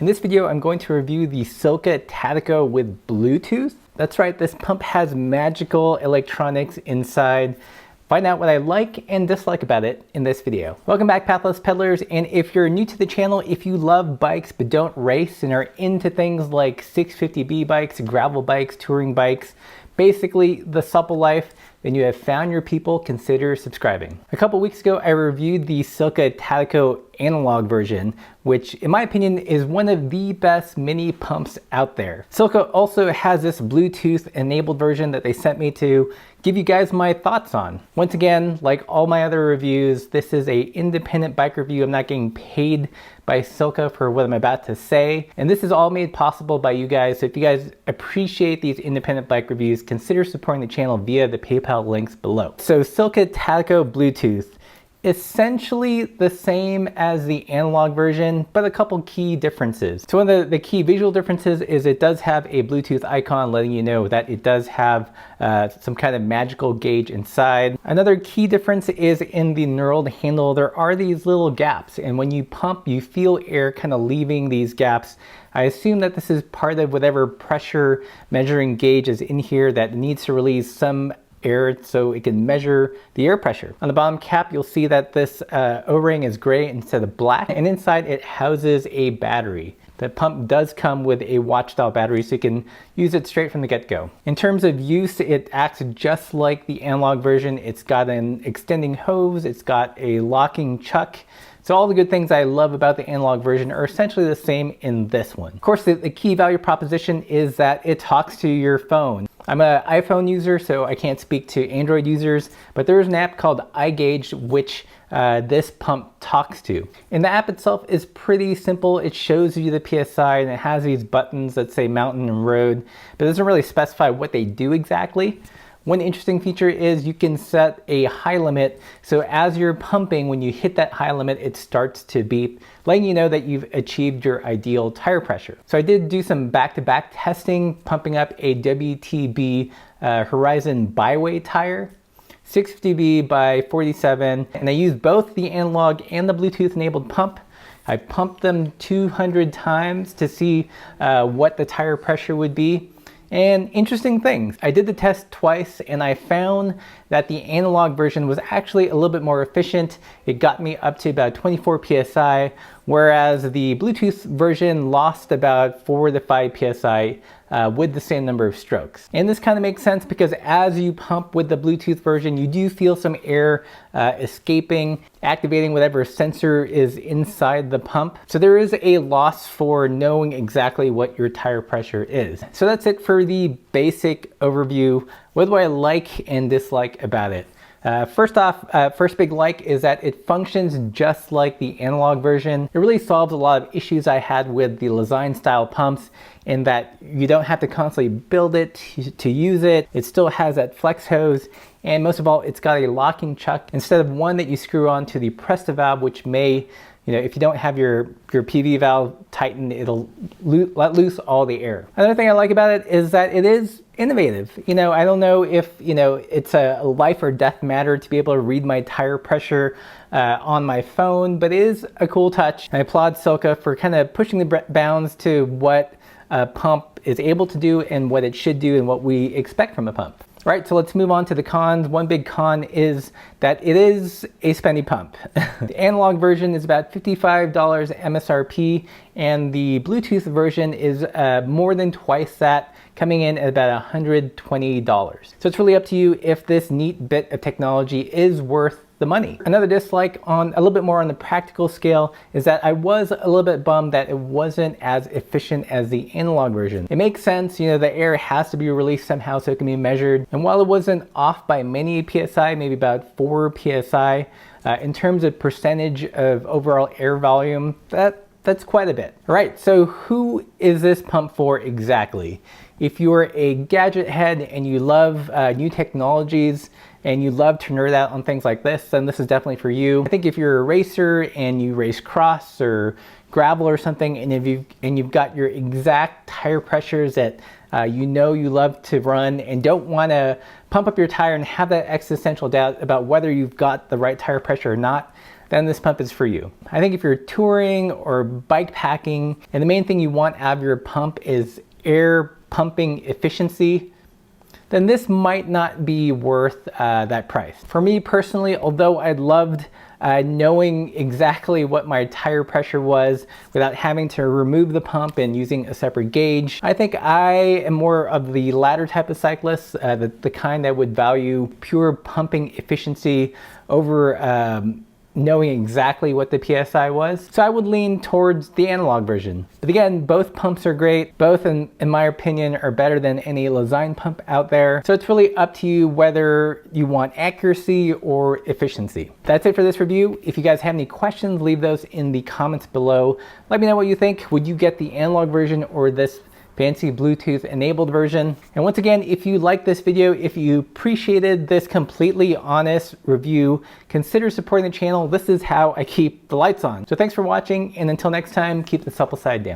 In this video, I'm going to review the Silca Tattico with Bluetooth. That's right, this pump has magical electronics inside. Find out what I like and dislike about it in this video. Welcome back, Pathless Peddlers, and if you're new to the channel, if you love bikes but don't race and are into things like 650B bikes, gravel bikes, touring bikes, basically the supple life, then you have found your people. Consider subscribing. A couple weeks ago, I reviewed the Silca Tattico analog version, which in my opinion is one of the best mini pumps out there. Silca also has this Bluetooth enabled version that they sent me to give you guys my thoughts on. Once again, like all my other reviews, this is a independent bike review. I'm not getting paid by Silca for what I'm about to say. And this is all made possible by you guys. So if you guys appreciate these independent bike reviews, consider supporting the channel via the PayPal links below. So Silca Tattico Bluetooth, essentially the same as the analog version, but a couple key differences. So one of the key visual differences is it does have a Bluetooth icon letting you know that it does have some kind of magical gauge inside. Another key difference is in the knurled handle, there are these little gaps, and when you pump, you feel air kind of leaving these gaps. I assume that this is part of whatever pressure measuring gauge is in here that needs to release some air so it can measure the air pressure. On the bottom cap, you'll see that this O-ring is gray instead of black, and inside it houses a battery. The pump does come with a watch style battery, so you can use it straight from the get-go. In terms of use, it acts just like the analog version. It's got an extending hose, it's got a locking chuck. So all the good things I love about the analog version are essentially the same in this one. Of course, the key value proposition is that it talks to your phone. I'm an iPhone user, so I can't speak to Android users, but there is an app called iGauge which this pump talks to. And the app itself is pretty simple. It shows you the PSI and it has these buttons that say mountain and road, but it doesn't really specify what they do exactly. One interesting feature is you can set a high limit, so as you're pumping, when you hit that high limit, it starts to beep, letting you know that you've achieved your ideal tire pressure. So I did do some back-to-back testing, pumping up a WTB Horizon Byway tire, 650B by 47, and I used both the analog and the Bluetooth enabled pump. I pumped them 200 times to see what the tire pressure would be. And interesting things, I did the test twice and I found that the analog version was actually a little bit more efficient. It got me up to about 24 PSI, whereas the Bluetooth version lost about 4 to 5 PSI with the same number of strokes. And this kind of makes sense because as you pump with the Bluetooth version, you do feel some air escaping, activating whatever sensor is inside the pump. So there is a loss for knowing exactly what your tire pressure is. So that's it for the basic overview. What do I like and dislike about it? First off, first big like is that it functions just like the analog version. It really solves a lot of issues I had with the Lezyne style pumps in that you don't have to constantly build it to use it. It still has that flex hose, and most of all, it's got a locking chuck instead of one that you screw onto the Presta valve, which may, you know, if you don't have your PV valve tightened, it'll let loose all the air. Another thing I like about it is that it is innovative. You know, I don't know if, you know, it's a life or death matter to be able to read my tire pressure on my phone, but it is a cool touch. I applaud Silca for kind of pushing the bounds to what a pump is able to do and what it should do and what we expect from a pump. All right, so let's move on to the cons. One big con is that it is a spendy pump. The analog version is about $55 MSRP, and the Bluetooth version is more than twice that, coming in at about $120. So it's really up to you if this neat bit of technology is worth the money. Another dislike on a little bit more on the practical scale is that I was a little bit bummed that it wasn't as efficient as the analog version. It makes sense, you know, the air has to be released somehow so it can be measured. And while it wasn't off by many PSI, maybe about 4 PSI, in terms of percentage of overall air volume, that's quite a bit. All right, so who is this pump for exactly? If you're a gadget head and you love new technologies and you love to nerd out on things like this, then this is definitely for you. I think if you're a racer and you race cross or gravel or something, and if you've got your exact tire pressures that you know you love to run and don't want to pump up your tire and have that existential doubt about whether you've got the right tire pressure or not, then this pump is for you. I think if you're touring or bike packing and the main thing you want out of your pump is air pumping efficiency, then this might not be worth that price. For me personally, although I loved knowing exactly what my tire pressure was without having to remove the pump and using a separate gauge, I think I am more of the latter type of cyclist, the kind that would value pure pumping efficiency over knowing exactly what the PSI was. So I would lean towards the analog version. But again, both pumps are great. Both, in my opinion, are better than any Lezyne pump out there. So it's really up to you whether you want accuracy or efficiency. That's it for this review. If you guys have any questions, leave those in the comments below. Let me know what you think. Would you get the analog version or this fancy Bluetooth enabled version? And once again, if you like this video, if you appreciated this completely honest review, consider supporting the channel. This is how I keep the lights on. So thanks for watching, and until next time, keep the supple side down.